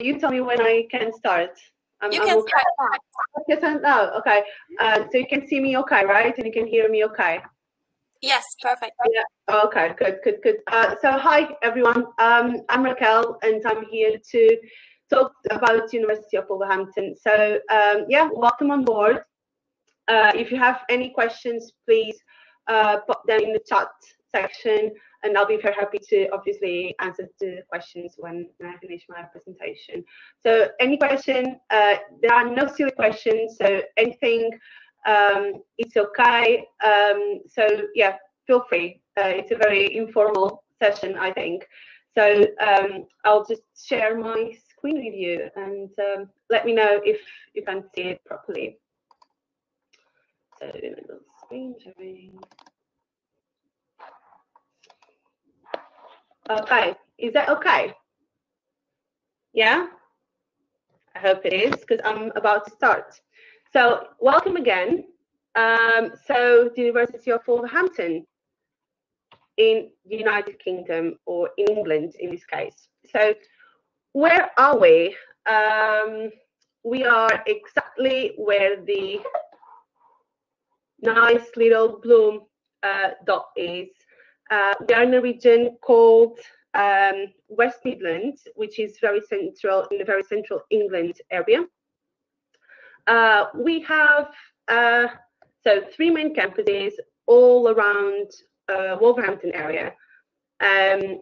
you tell me when I can start. You can start now. Okay, now, okay. So you can see me okay, right? And you can hear me okay? Yes, perfect. Yeah. Okay, good. So hi, everyone. I'm Raquel, and I'm here to talk about University of Wolverhampton. So yeah, welcome on board. If you have any questions, please pop them in the chat section, and I'll be very happy to obviously answer the questions when I finish my presentation. So any question, there are no silly questions, so anything, it's okay. So yeah, feel free. It's a very informal session, I think. So I'll just share my screen with you, and let me know if you can see it properly. So screen sharing. Okay, is that okay? Yeah? I hope it is, because I'm about to start. So welcome again. So the University of Wolverhampton in the United Kingdom, or in England in this case. So where are we? We are exactly where the nice little blue dot is. We are in a region called West Midlands, which is very central, in the very central England area. We have so 3 main campuses all around Wolverhampton area. And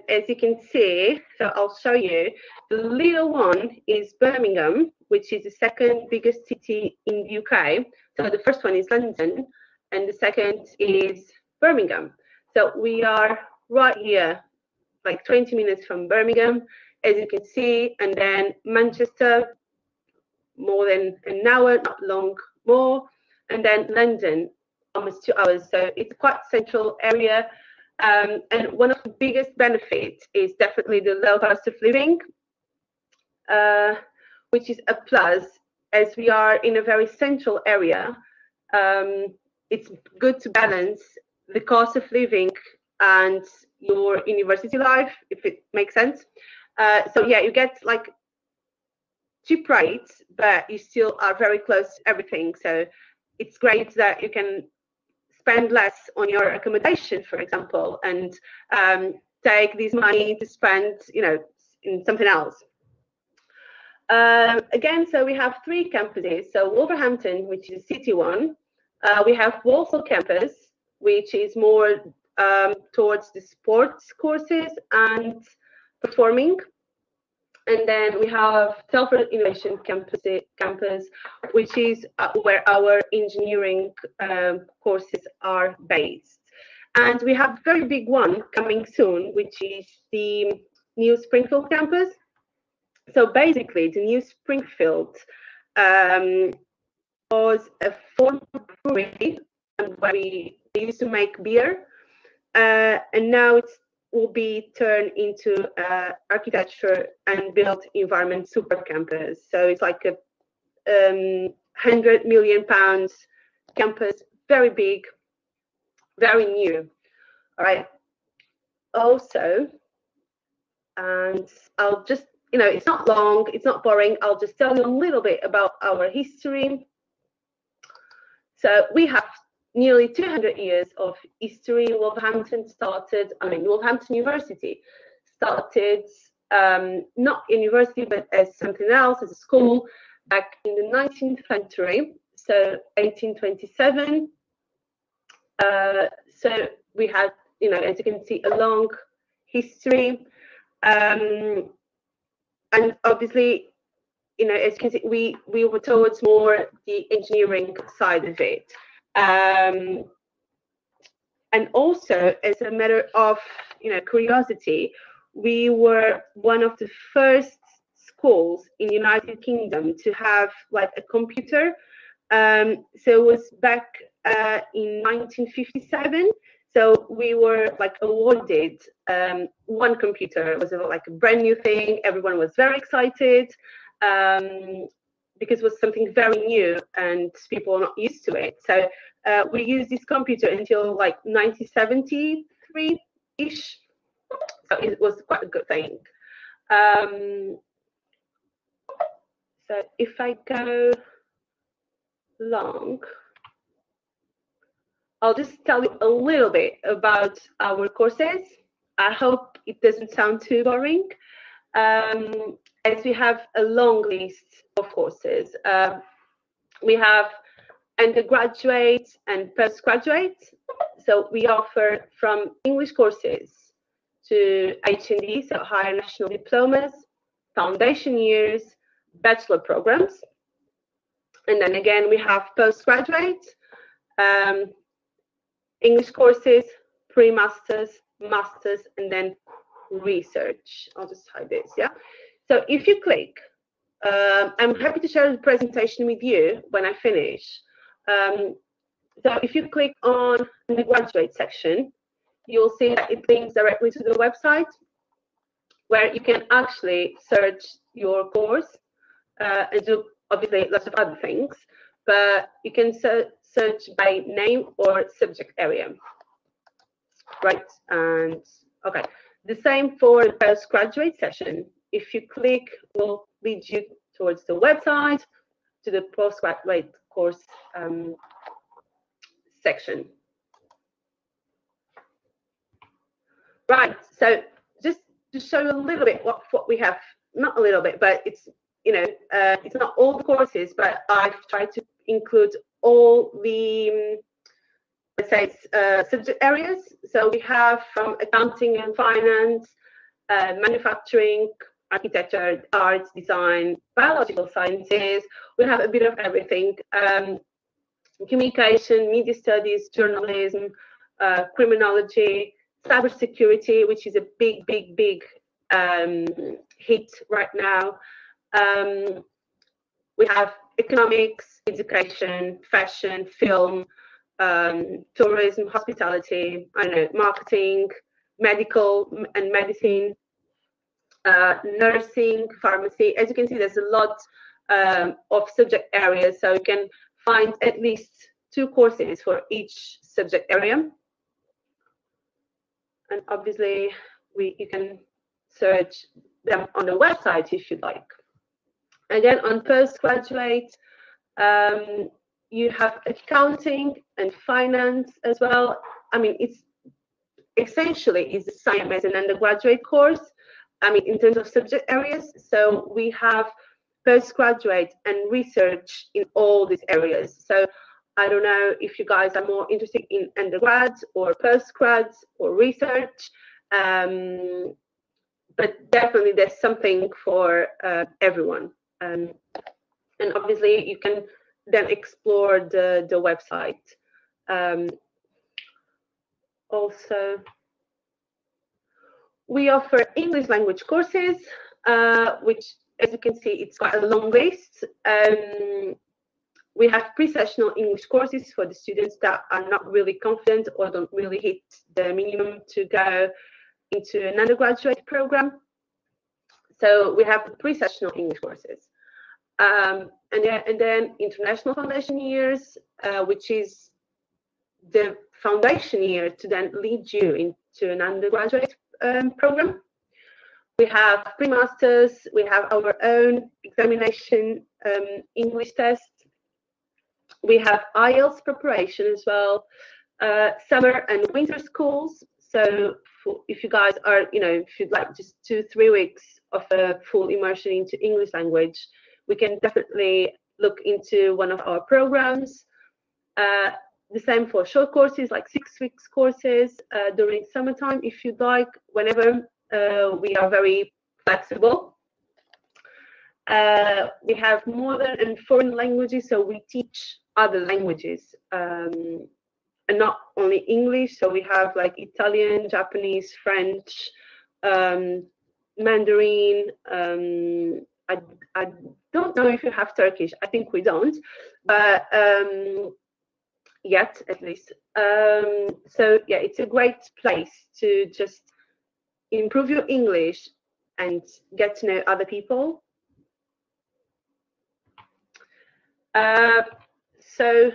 as you can see, so I'll show you, the little one is Birmingham, which is the second biggest city in the UK. So the first one is London, and the second is Birmingham. So we are right here, like 20 minutes from Birmingham, as you can see, and then Manchester, more than an hour, not long more, and then London, almost 2 hours. So it's quite a central area. And one of the biggest benefits is definitely the low cost of living, which is a plus. As we are in a very central area, it's good to balance the cost of living and your university life, if it makes sense. So yeah, you get like cheap rates, but you still are very close to everything. So it's great that you can spend less on your accommodation, for example, and take this money to spend, you know, in something else. Again, so we have 3 campuses. So Wolverhampton, which is a city one. We have Walsall campus, which is more towards the sports courses and performing. And then we have Telford Innovation campus, which is where our engineering courses are based. And we have a very big one coming soon, which is the new Springfield campus. So basically, the new Springfield was a former brewery where we used to make beer, and now it will be turned into architecture and built environment super campus. So it's like a £100 million campus, very big, very new. All right. Also, and I'll just, you know, it's not long, it's not boring. I'll just tell you a little bit about our history. So we have nearly 200 years of history. Wolverhampton Wolverhampton University started not university, but as something else, as a school, back in the 19th century, so 1827. So we had, you know, as you can see, a long history. And obviously, you know, as you can see, we were towards more the engineering side of it. And also, as a matter of, you know, curiosity, we were one of the first schools in the United Kingdom to have like a computer. So it was back in 1957. So we were like awarded one computer. It was like a brand new thing. Everyone was very excited because it was something very new and people were not used to it. So we used this computer until like 1973-ish. So it was quite a good thing. So if I go long, I'll just tell you a little bit about our courses. I hope it doesn't sound too boring, as we have a long list of courses. We have undergraduate and postgraduate. So we offer from English courses to HND, so higher national diplomas, foundation years, bachelor programs. And then again, we have postgraduate, English courses, pre-masters, masters, and then research. I'll just hide this, yeah? So if you click, I'm happy to share the presentation with you when I finish. So if you click on the graduate section, you'll see that it links directly to the website where you can actually search your course and do obviously lots of other things, but you can search by name or subject area, right? And okay, the same for the postgraduate section. If you click, will lead you towards the website to the postgraduate course section. Right, so just to show you a little bit what we have, not a little bit, but it's, you know, it's not all the courses, but I've tried to include all the, let's say, subject areas. So we have from accounting and finance, manufacturing, architecture, arts, design, biological sciences. We have a bit of everything. Communication, media studies, journalism, criminology, cybersecurity, which is a big hit right now. We have economics, education, fashion, film, tourism, hospitality, I don't know, marketing, medical and medicine, nursing, pharmacy. As you can see, there's a lot of subject areas, so you can find at least 2 courses for each subject area. And obviously, you can search them on the website if you'd like. Again, on postgraduate, you have accounting and finance as well. I mean, it's essentially the same as an undergraduate course. I mean, in terms of subject areas. So we have postgraduate and research in all these areas. So I don't know if you guys are more interested in undergrads or postgrads or research, but definitely there's something for everyone. And obviously you can then explore the website. Also, we offer English language courses, which, as you can see, it's quite a long list. We have pre-sessional English courses for the students that are not really confident or don't really hit the minimum to go into an undergraduate program. So we have the pre-sessional English courses. And then international foundation years, which is the foundation year to then lead you into an undergraduate program. We have pre-masters, we have our own examination English test. We have IELTS preparation as well, summer and winter schools. So if you guys are, you know, if you'd like just 2-3 weeks of a full immersion into English language, we can definitely look into one of our programs. The same for short courses, like 6 weeks courses during summertime, if you'd like, whenever. We are very flexible. We have modern and foreign languages, so we teach other languages, and not only English. So we have like Italian, Japanese, French, Mandarin. I don't know if you have Turkish. I think we don't, but yet at least. So yeah, it's a great place to just improve your English and get to know other people. So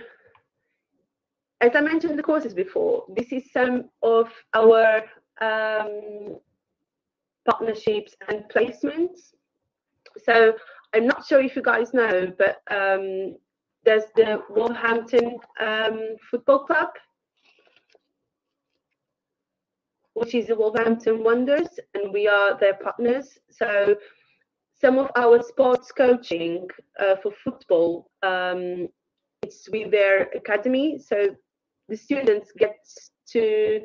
as I mentioned the courses before, this is some of our partnerships and placements. So I'm not sure if you guys know, but there's the Wolverhampton Football Club, which is the Wolverhampton Wonders, and we are their partners. So some of our sports coaching for football, it's with their academy. So the students get to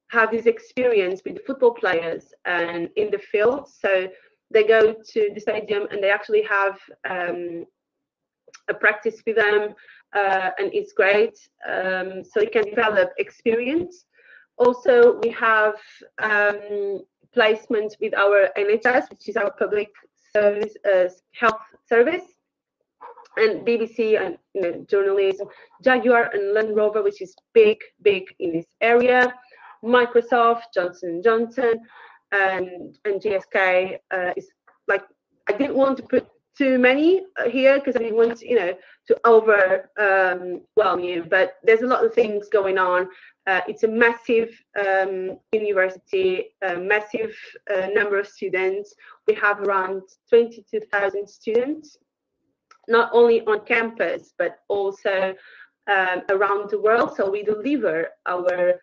have this experience with the football players and in the field. So they go to the stadium and they actually have a practice with them, and it's great. So you can develop experience. Also, we have placements with our NHS, which is our public service, health service, and BBC and journalism, Jaguar and Land Rover, which is big in this area, Microsoft, Johnson & Johnson, and GSK is like, I didn't want to put too many here because I didn't want to overwhelm you, but there's a lot of things going on. It's a massive university, a massive number of students. We have around 22,000 students, not only on campus, but also around the world. So we deliver our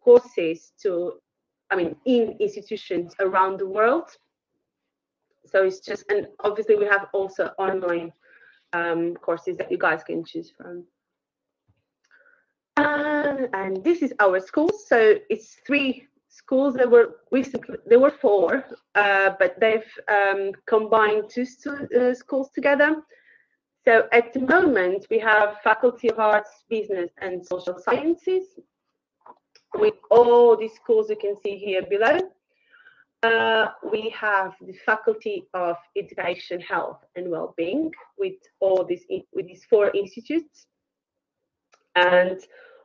courses in institutions around the world. So it's just, and obviously we have also online courses that you guys can choose from. And this is our schools. So it's 3 schools. There were 4, but they've combined 2 schools together. So at the moment we have Faculty of Arts, Business and Social Sciences with all these schools you can see here below. We have the Faculty of Education, Health and Wellbeing with these 4 institutes, and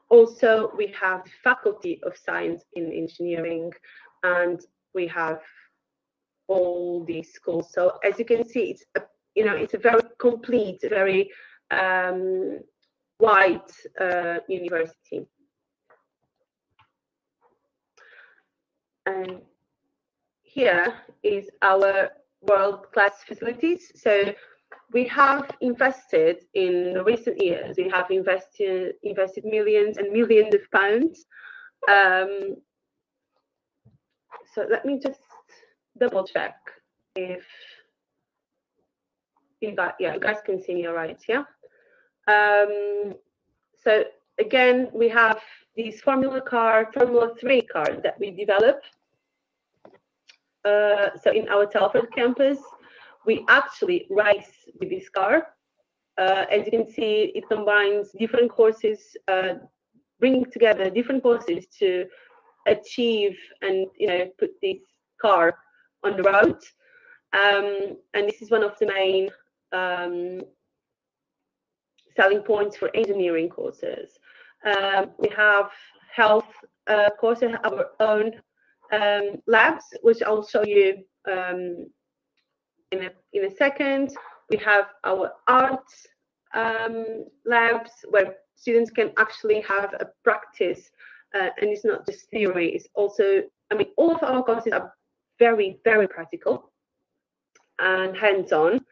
also we have the Faculty of Science and Engineering, and we have all these schools. So as you can see, it's a very complete, very wide university. And here is our world-class facilities. So we have invested in recent years. We have invested millions and millions of pounds. So let me just double check if you guys can see me all right, yeah? So again, we have these Formula 3 cars that we develop. So in our Telford campus, we actually race with this car. As you can see, it combines different courses, bringing together different courses to achieve and put this car on the road. And this is one of the main selling points for engineering courses. We have health courses, our own labs, which I'll show you in a second. We have our arts labs where students can actually have a practice, and it's not just theory. It's also, all of our courses are very, very practical and hands-on.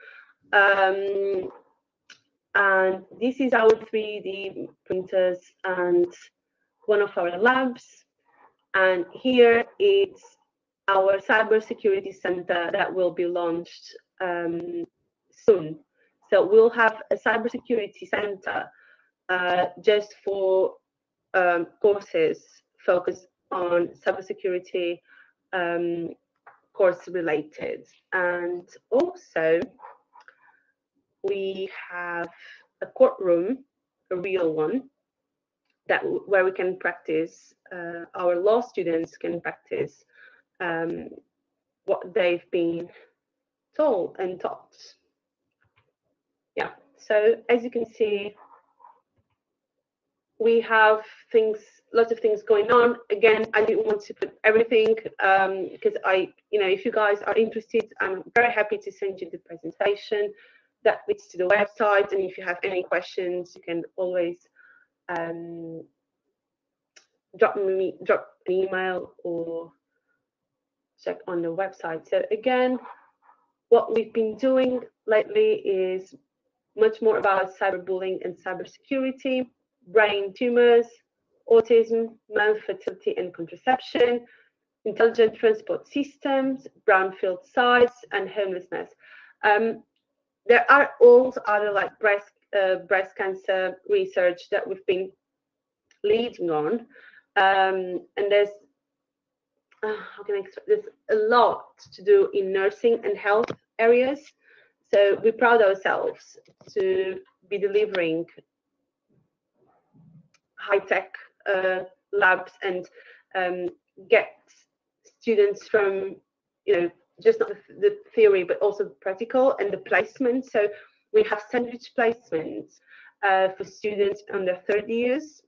And this is our 3D printers and one of our labs. And here is our cybersecurity center that will be launched soon. So we'll have a cybersecurity center just for courses focused on cybersecurity course related. And also we have a courtroom, a real one, where we can practice, our law students can practice what they've been told and taught. Yeah, so as you can see, we have lots of things going on. Again, I didn't want to put everything because if you guys are interested, I'm very happy to send you the presentation that leads to the website. And if you have any questions, you can always drop an email or check on the website. So again, what we've been doing lately is much more about cyberbullying and cybersecurity, brain tumors, autism, male fertility and contraception, intelligent transport systems, brownfield sites, and homelessness. There are also other like breast cancer research that we've been leading on, and there's how can I explain? There's a lot to do in nursing and health areas. So we proud ourselves to be delivering high-tech labs and get students from, just not the theory, but also the practical and the placement. So we have sandwich placements for students under 30 years,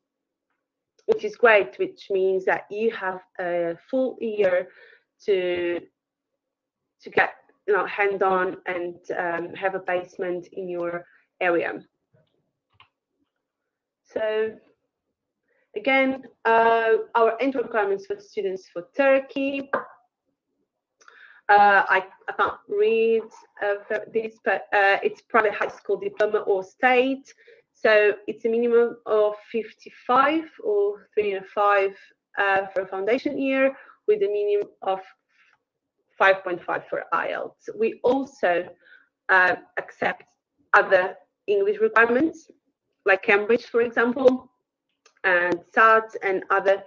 which is great, which means that you have a full year to get hands-on and have a placement in your area. So again, our entry requirements for students for Turkey. I can't read this, but it's private high school diploma or state. So it's a minimum of 55 or 305 for a foundation year, with a minimum of 5.5 for IELTS. We also accept other English requirements, like Cambridge, for example, and SAT and other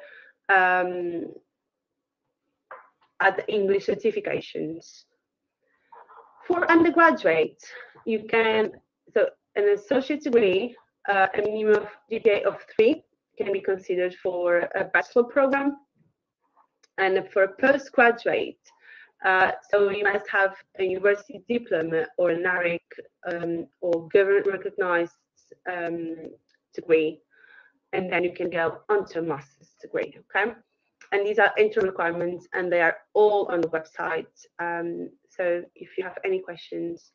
English certifications. For undergraduate, you can, so an associate degree, a minimum of GPA of 3 can be considered for a bachelor program. And for a postgraduate, so you must have a university diploma or an ARIC or government recognized degree, and then you can go onto a master's degree, okay? And these are entry requirements, and they are all on the website. So if you have any questions,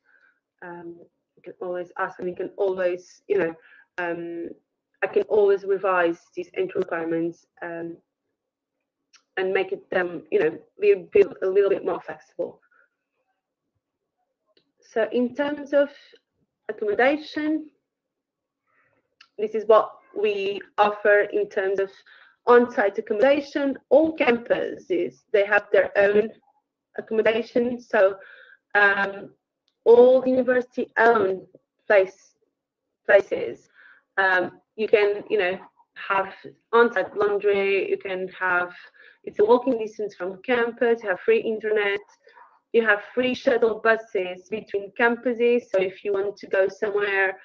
you can always ask, and you can always, I can always revise these entry requirements and make it them, be a little bit more flexible. So in terms of accommodation, this is what we offer in terms of on-site accommodation. All campuses, they have their own accommodation. So all university-owned places, you can, have on-site laundry. You can have, it's a walking distance from campus. You have free internet. You have free shuttle buses between campuses. So if you want to go somewhere,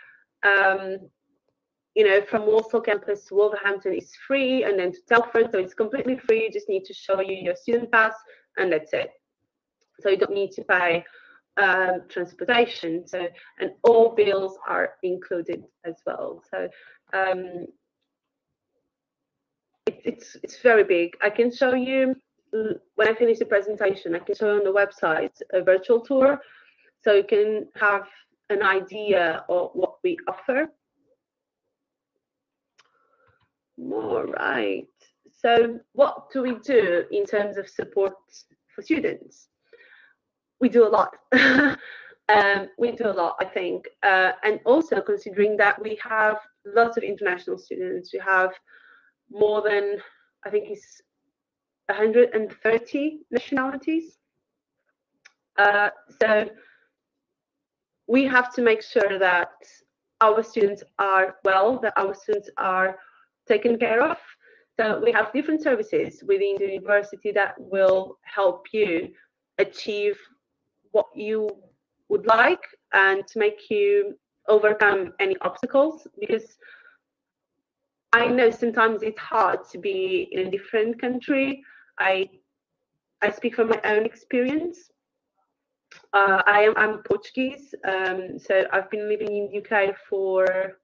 from Warsaw campus to Wolverhampton is free, and then to Telford, so it's completely free. You just need to show you your student pass, and that's it. So you don't need to pay transportation. So, and all bills are included as well. So it's very big. I can show you when I finish the presentation. I can show you on the website a virtual tour, so you can have an idea of what we offer. All right. So what do we do in terms of support for students? We do a lot. We do a lot, I think. And also considering that we have lots of international students, we have more than, I think it's 130 nationalities. So we have to make sure that our students are well, that our students are taken care of. So we have different services within the university that will help you achieve what you would like and to make you overcome any obstacles, because I know sometimes it's hard to be in a different country. I speak from my own experience. I'm Portuguese, so I've been living in the UK for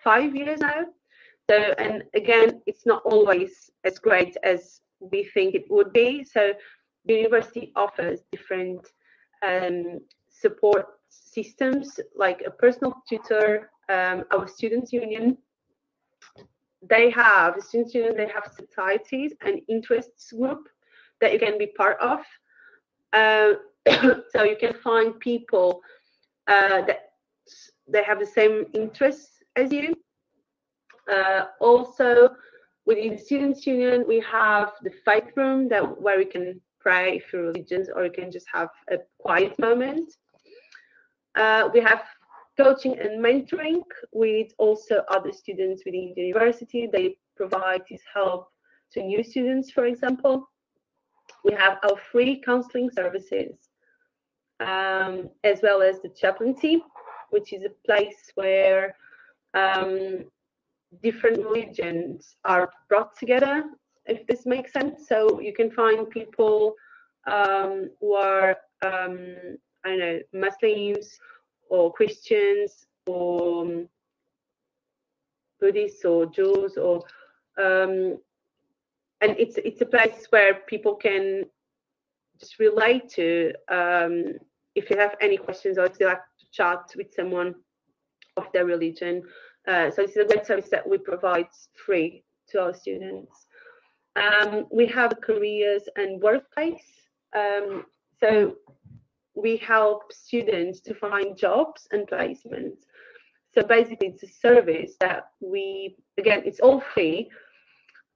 5 years now. So, and again, it's not always as great as we think it would be. So the university offers different support systems, like a personal tutor, our students' union. They have, the students' union, they have societies and interests group that you can be part of. So you can find people that they have the same interests as you. Also, within the Students' Union, we have the faith room where we can pray for religions, or you can just have a quiet moment. We have coaching and mentoring with also other students within the university. They provide this help to new students, for example. We have our free counseling services, as well as the chaplaincy, which is a place where different religions are brought together, if this makes sense. So you can find people who are, I don't know, Muslims or Christians or Buddhists or Jews, or and it's a place where people can just relate to if you have any questions, or if they like to chat with someone of their religion. So it's a great service that we provide free to our students. We have careers and workplace. So we help students to find jobs and placements. So basically, it's a service that again, it's all free,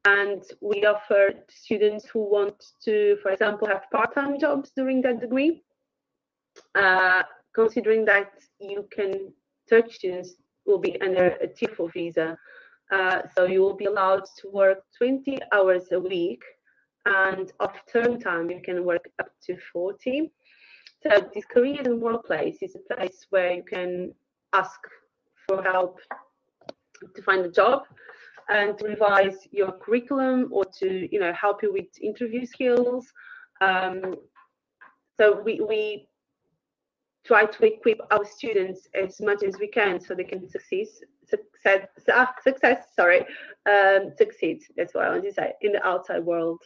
and we offer to students who want to, for example, have part-time jobs during that degree. Considering that Turkish students will be under a TIFL visa, so you will be allowed to work 20 hours a week, and off term time you can work up to 40. So this career and workplace is a place where you can ask for help to find a job and to revise your curriculum, or to help you with interview skills. So we try to equip our students as much as we can so they can succeed. That's what I want to say, in the outside world.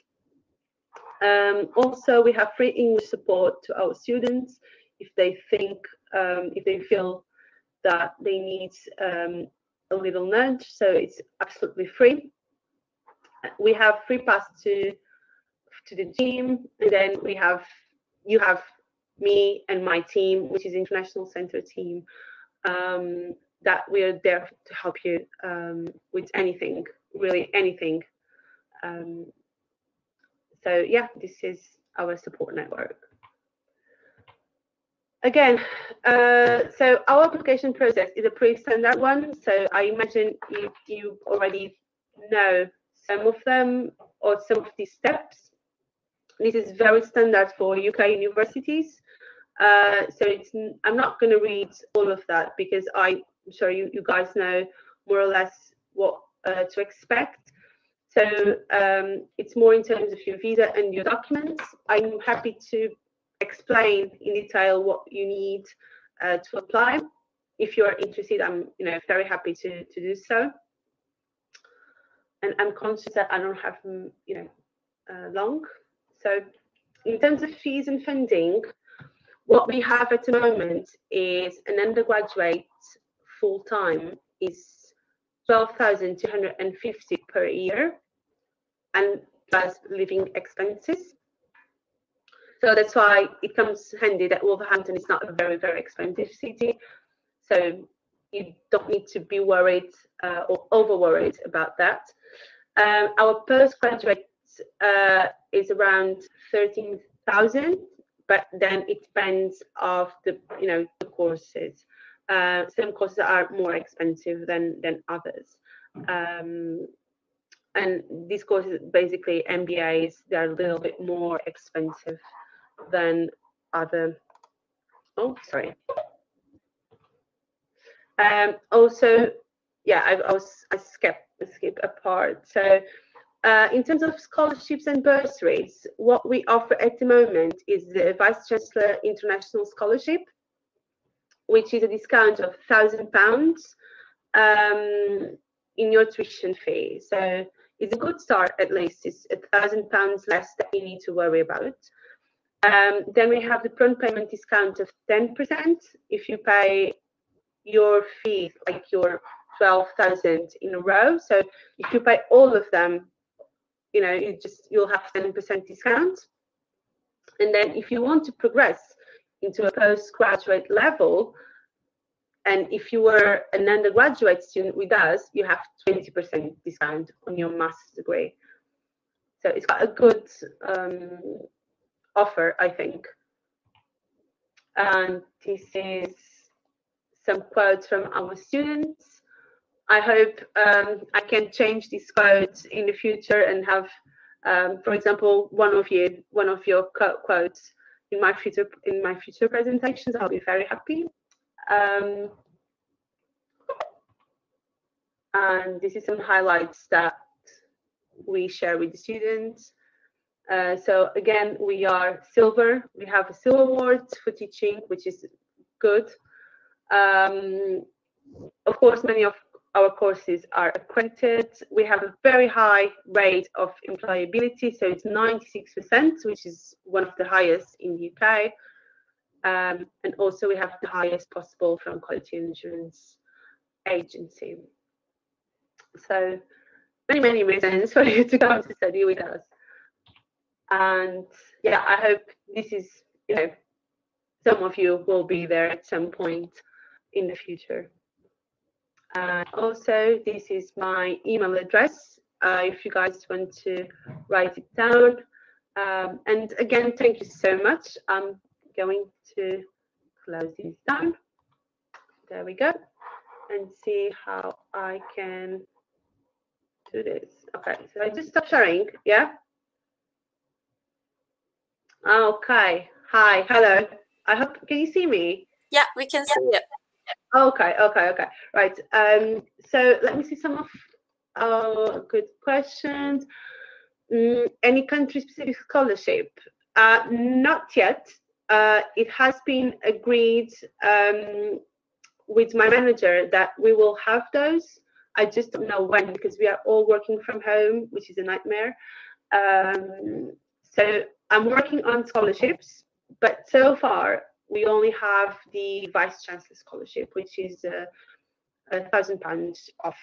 Also, we have free English support to our students if they feel that they need a little nudge. So it's absolutely free. We have free pass to the gym, and then you have me and my team, which is International Center team, that we are there to help you with anything, really anything. So yeah, this is our support network. Again, so our application process is a pretty standard one. So I imagine you already know some of them, or some of these steps. This is very standard for UK universities. So I'm not going to read all of that, because I'm sure you guys know more or less what to expect. So it's more in terms of your visa and your documents. I'm happy to explain in detail what you need to apply. If you're interested, I'm very happy to do so. And I'm conscious that I don't have long. So in terms of fees and funding, what we have at the moment is an undergraduate full-time is 12,250 per year, and plus living expenses. So that's why it comes handy that Wolverhampton is not a very, very expensive city. So you don't need to be worried or over worried about that. Our postgraduate is around 13,000, but then it depends of the courses. Some courses are more expensive than others. And these courses, basically MBAs, they're a little bit more expensive than other. Oh, sorry. Also, yeah, I skip a part. So in terms of scholarships and bursaries, what we offer at the moment is the Vice Chancellor International Scholarship, which is a discount of £1,000 in your tuition fee. So it's a good start, at least. It's £1,000 less that you need to worry about. Then we have the prompt payment discount of 10% if you pay your fee, like your 12,000 in a row. So if you pay all of them, you'll have 10% discount. And then if you want to progress into a postgraduate level, and if you were an undergraduate student with us, you have 20% discount on your master's degree. So it's got a good offer, I think. And this is some quotes from our students. I hope I can change these quotes in the future and have, for example, one of your quotes in my future presentations. I'll be very happy. And this is some highlights that we share with the students. So again, we are silver. We have a silver award for teaching, which is good. Of course, many of our courses are accredited. We have a very high rate of employability, so it's 96%, which is one of the highest in the UK. And also we have the highest possible from Quality Assurance Agency. So many reasons for you to come to study with us. And yeah, I hope this is, some of you will be there at some point in the future. Also, this is my email address if you guys want to write it down. And again, thank you so much. I'm going to close this down. There we go. And see how I can do this. Okay, so I just stop sharing, yeah? Okay, hi, hello. I hope, can you see me? Yeah, we can see it. Okay. Right. So let me see some of our good questions. Any country-specific scholarship? Not yet. It has been agreed with my manager that we will have those. I just don't know when, because we are all working from home, which is a nightmare. So I'm working on scholarships, but so far we only have the Vice Chancellor Scholarship, which is £1,000 off.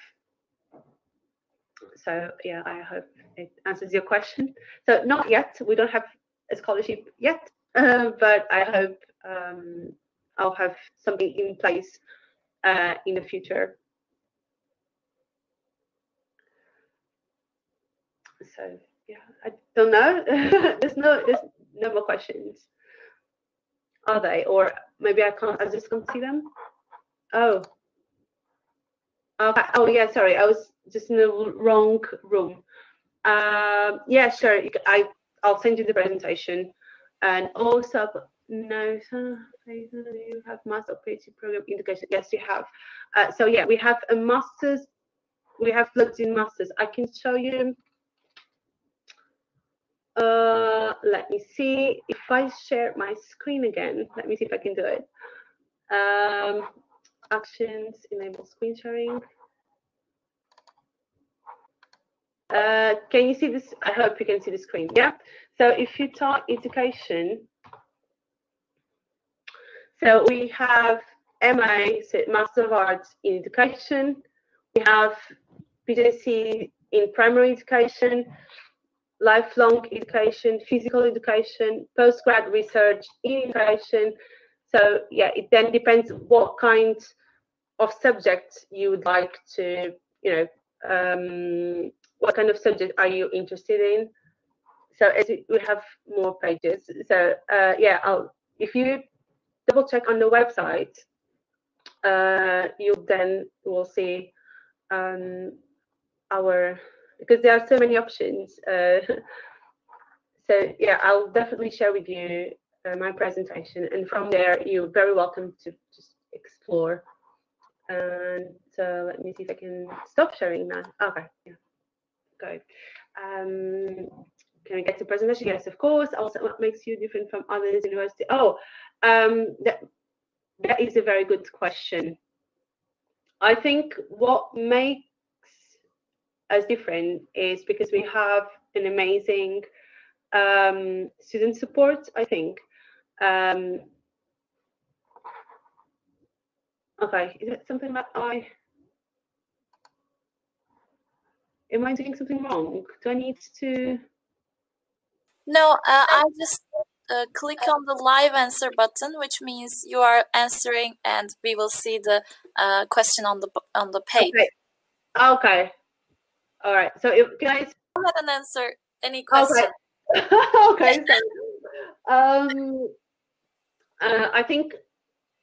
So yeah, I hope it answers your question. So not yet, we don't have a scholarship yet, but I hope I'll have something in place in the future. So yeah, I don't know. there's no more questions. Are they? Or maybe I just can't see them. Oh. Okay. Oh yeah, sorry, I was just in the wrong room. Yeah, sure. I'll send you the presentation, and also no. You have master PhD program indication. Yes, you have. So yeah, we have a master's. We have looked in masters. I can show you. Let me see if I share my screen again. Let me see if I can do it. Actions, enable screen sharing. Can you see this? I hope you can see the screen. Yeah. So if you talk education, so we have MA, so Master of Arts in Education. We have PhD in Primary Education, Lifelong Education, Physical Education, Postgrad Research in Education. So yeah, it then depends what kind of subject you would like to, what kind of subject are you interested in? So as we have more pages. So yeah, if you double check on the website, you then will see because there are so many options. So yeah, I'll definitely share with you my presentation, and from there you're very welcome to just explore. And so let me see if I can stop sharing now. Okay, yeah, go. Can we get to presentation? Yes, of course. Also, what makes you different from others university? Oh, that is a very good question. I think what makes us different is because we have an amazing student support, I think. Okay, is it something that am I doing something wrong? Do I need to? No, I just click on the live answer button, which means you are answering, and we will see the question on the page. Okay. All right. So can I go ahead and answer any question? Okay. So, I think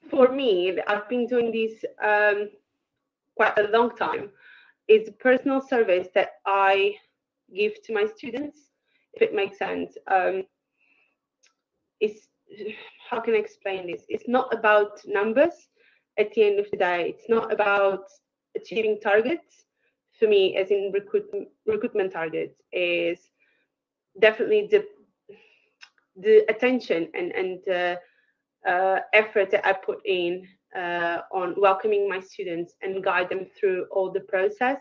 for me, I've been doing this quite a long time. It's a personal service that I give to my students, if it makes sense. It's, how can I explain this? It's not about numbers at the end of the day. It's not about achieving targets. For me, as in recruitment targets, is definitely the attention and effort that I put in on welcoming my students and guide them through all the process.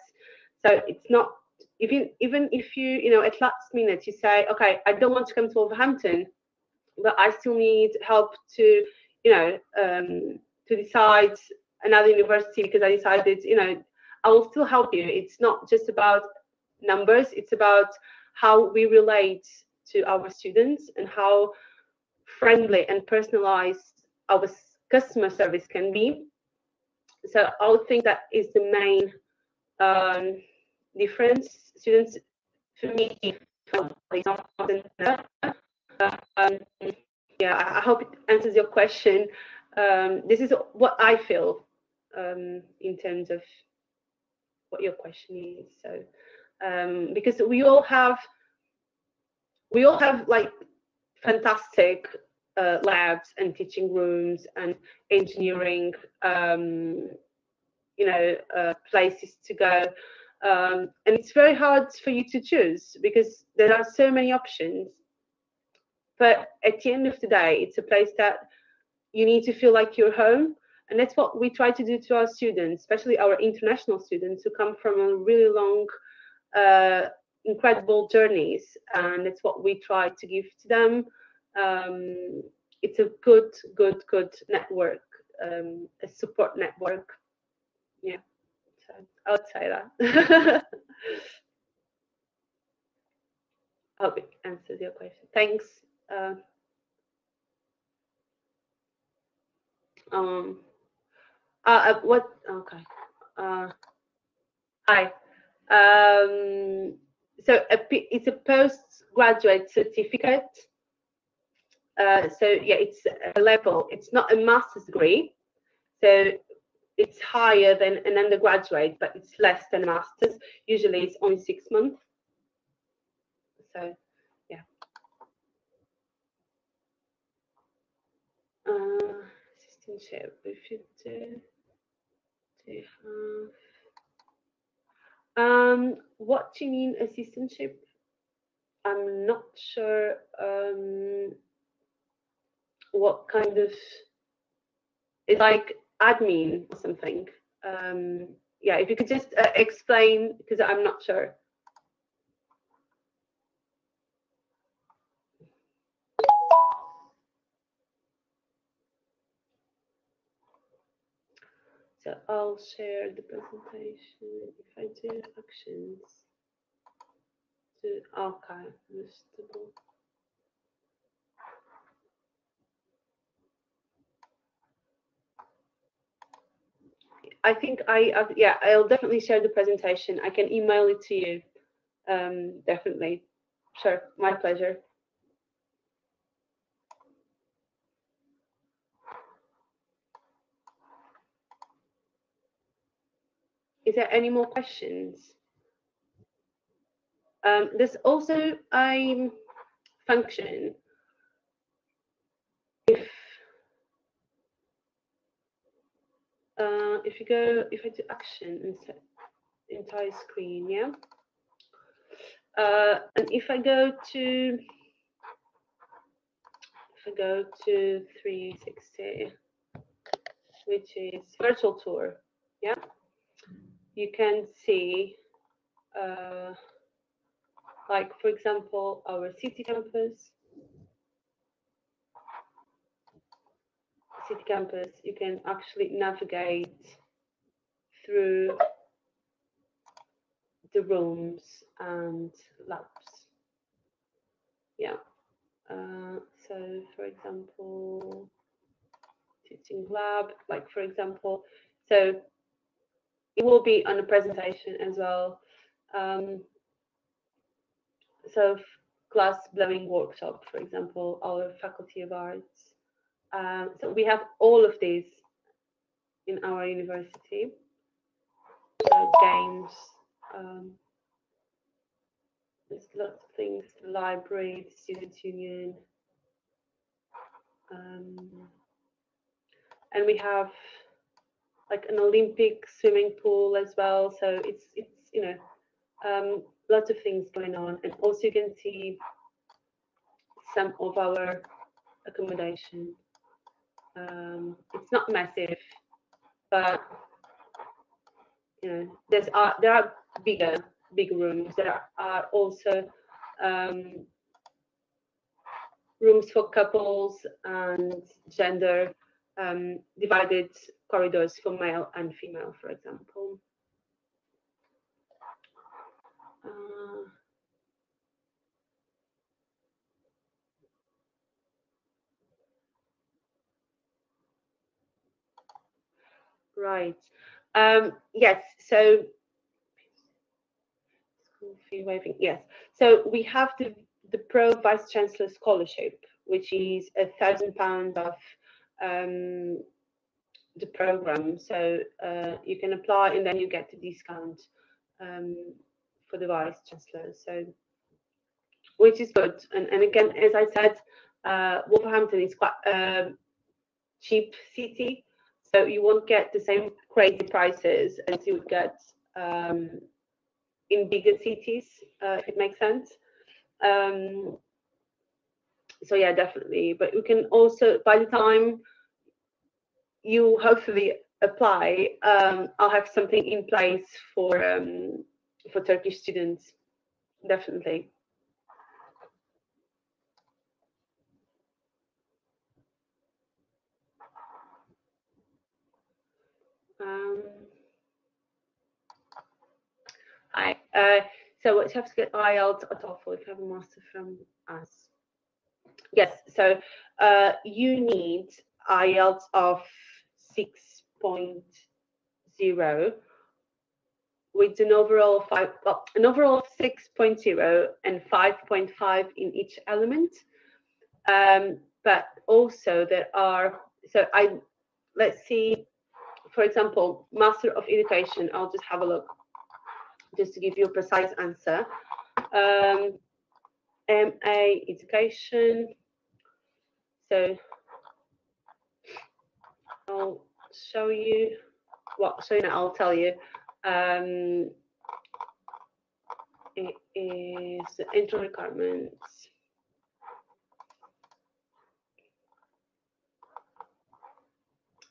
So it's not, even if you know at last minute you say, okay, I don't want to come to Wolverhampton, but I still need help to, you know, to decide another university because I decided, you know, I will still help you. It's not just about numbers, it's about how we relate to our students and how friendly and personalized our customer service can be. So I would think that is the main difference. Students, for me, yeah, I hope it answers your question. This is what I feel in terms of what your question is. So because we all have like fantastic labs and teaching rooms and engineering, you know, places to go, and it's very hard for you to choose because there are so many options. But at the end of the day, it's a place that you need to feel like you're home, and that's what we try to do to our students, especially our international students who come from a really long, incredible journeys, and that's what we try to give to them. It's a good network, a support network. Yeah, so I would say that. I hope it answers your question. Thanks. What? Okay. Hi. So it's a postgraduate certificate. So yeah, it's a level. It's not a master's degree. So it's higher than an undergraduate, but it's less than a master's. Usually it's only 6 months. So yeah. Assistantship. If you do you have what do you mean assistantship? I'm not sure what kind of, it's like admin or something. Yeah, if you could just explain, because I'm not sure. So I'll share the presentation. If I do actions, okay, listable. I think yeah, I'll definitely share the presentation. I can email it to you. Definitely. Sure, my pleasure. Is there any more questions? There's also a function. If you go, if I do action and set entire screen, yeah. And if I go to 360, which is virtual tour, yeah, you can see, like for example, our city campus. You can actually navigate through the rooms and labs. Yeah, So, for example, teaching lab, like for example, so it will be on a presentation as well. So glass blowing workshop, for example, our Faculty of Arts. So we have all of these in our university. So games, there's lots of things, the library, the student union. And we have like an Olympic swimming pool as well. So it's you know, lots of things going on. And also you can see some of our accommodation. It's not massive, but you know, there are bigger rooms. There are also rooms for couples and gender divided corridors for male and female, for example. Right. Yes. So, yes. So we have the Pro Vice Chancellor Scholarship, which is £1,000 of the program. So you can apply and then you get the discount for the Vice Chancellor. So, which is good. And again, as I said, Wolverhampton is quite a cheap city. So you won't get the same crazy prices as you would get in bigger cities, if it makes sense. So yeah, definitely. But you can also, by the time you hopefully apply, I'll have something in place for Turkish students, definitely. Hi. So what you have to get IELTS or TOEFL if you have a master from us. Yes. So you need IELTS of 6.0 with an overall 6.0 and 5.5 in each element. But also there are, let's see, for example, Master of Education. I'll just have a look, just to give you a precise answer. MA Education. So I'll show you. Well, so now I'll tell you. It is the intro requirements.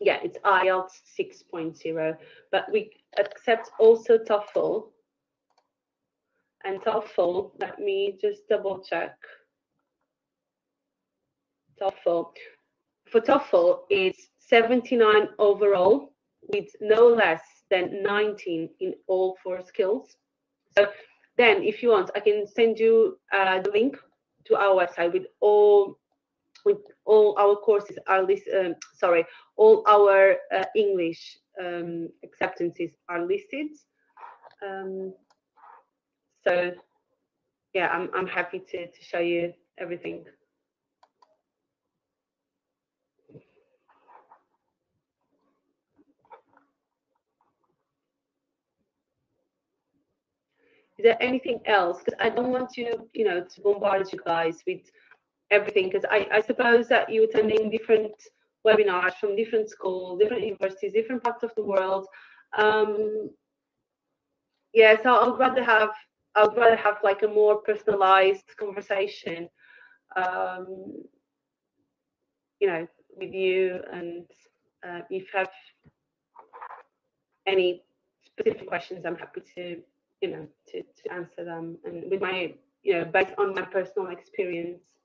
Yeah, it's IELTS 6.0, but we accept also TOEFL. And TOEFL, let me just double check. TOEFL. For TOEFL, it's 79 overall, with no less than 19 in all 4 skills. So then, if you want, I can send you the link to our website with all our courses are listed. Sorry, all our English acceptances are listed. So yeah, I'm happy to show you everything. Is there anything else? Because I don't want to, to bombard you guys with everything, because I suppose that you're attending different webinars from different schools, different universities, different parts of the world. Yeah, so I'd rather have like a more personalized conversation, with you. And if you have any specific questions, I'm happy to, to answer them, and with my, based on my personal experience.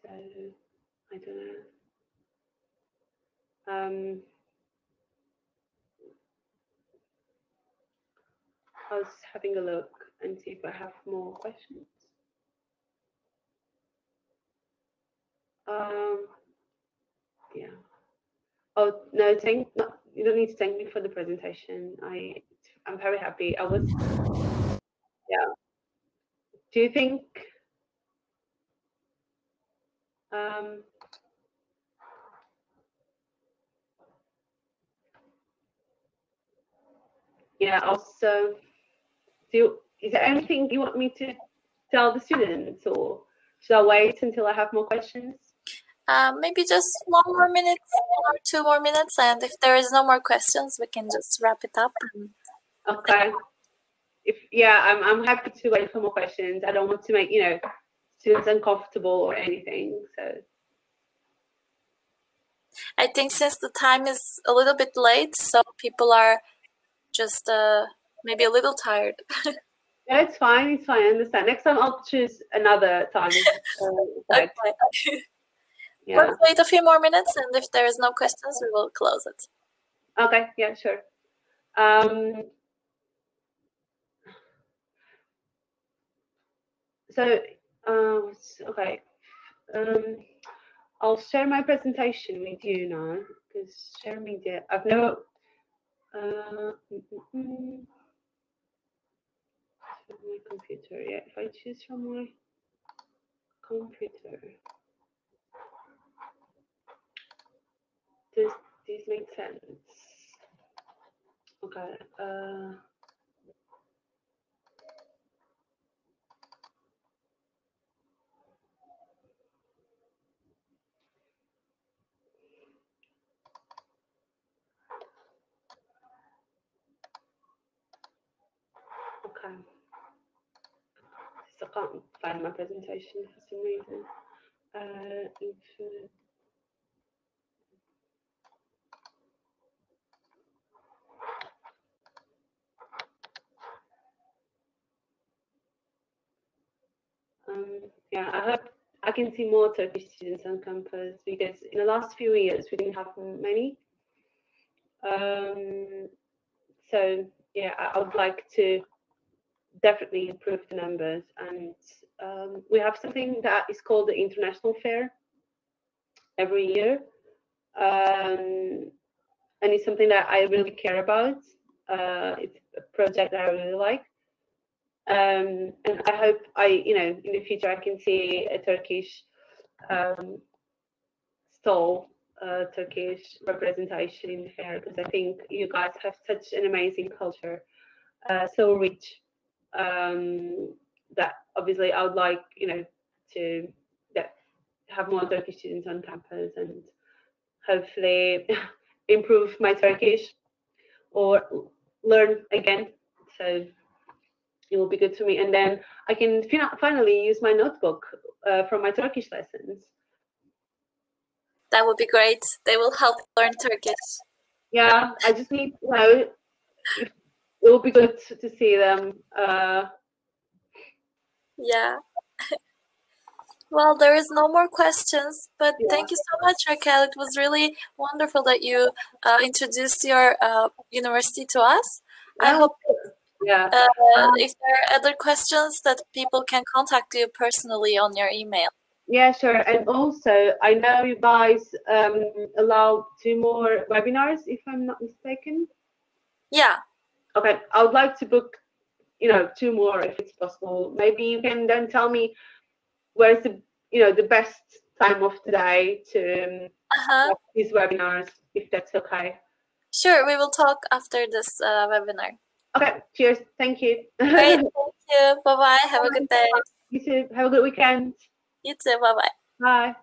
So I don't know. I was having a look and see if I have more questions. Yeah. Oh no, you don't need to thank me for the presentation. I'm very happy. Yeah. Do you think yeah, also is there anything you want me to tell the students, or should I wait until I have more questions? Maybe just 1 more minute or 2 more minutes, and if there is no more questions, we can just wrap it up. Okay. I'm happy to wait for more questions. I don't want to make students uncomfortable or anything. So I think since the time is a little bit late, so people are just maybe a little tired. Yeah, it's fine. It's fine. I understand. Next time I'll choose another time. Okay. Yeah. Let's wait a few more minutes, and if there is no questions, we will close it. Okay. Yeah. Sure. Okay. I'll share my presentation with you now, because share media. I've never. My computer. Yeah. If I choose from my computer, does this make sense? Okay. Okay. So I can't find my presentation for some reason. Yeah, I hope I can see more Turkish students on campus, because in the last few years we didn't have many. So yeah, I would like to definitely improve the numbers, and we have something that is called the International Fair every year, and it's something that I really care about. It's a project that I really like. And I hope in the future I can see a Turkish stall, Turkish representation in the fair, because I think you guys have such an amazing culture, so rich, that obviously I would like to have more Turkish students on campus, and hopefully improve my Turkish or learn again. So it will be good for me, and then I can finally use my notebook from my Turkish lessons. That would be great. They will help learn Turkish. Yeah, I just need it will be good to see them. Yeah. Well, there is no more questions, but thank you so much, Raquel. It was really wonderful that you introduced your university to us. I hope if there are other questions that people can contact you personally on your email. Yeah, sure. And also, I know you guys allow 2 more webinars, if I'm not mistaken. Yeah. Okay, I would like to book 2 more if it's possible. Maybe you can then tell me where's the best time of the day to have these webinars, if that's okay. Sure, we will talk after this webinar. Okay, cheers. Thank you. Great, thank you. Bye-bye. Have a good day. You too. Have a good weekend. You too. Bye-bye. Bye.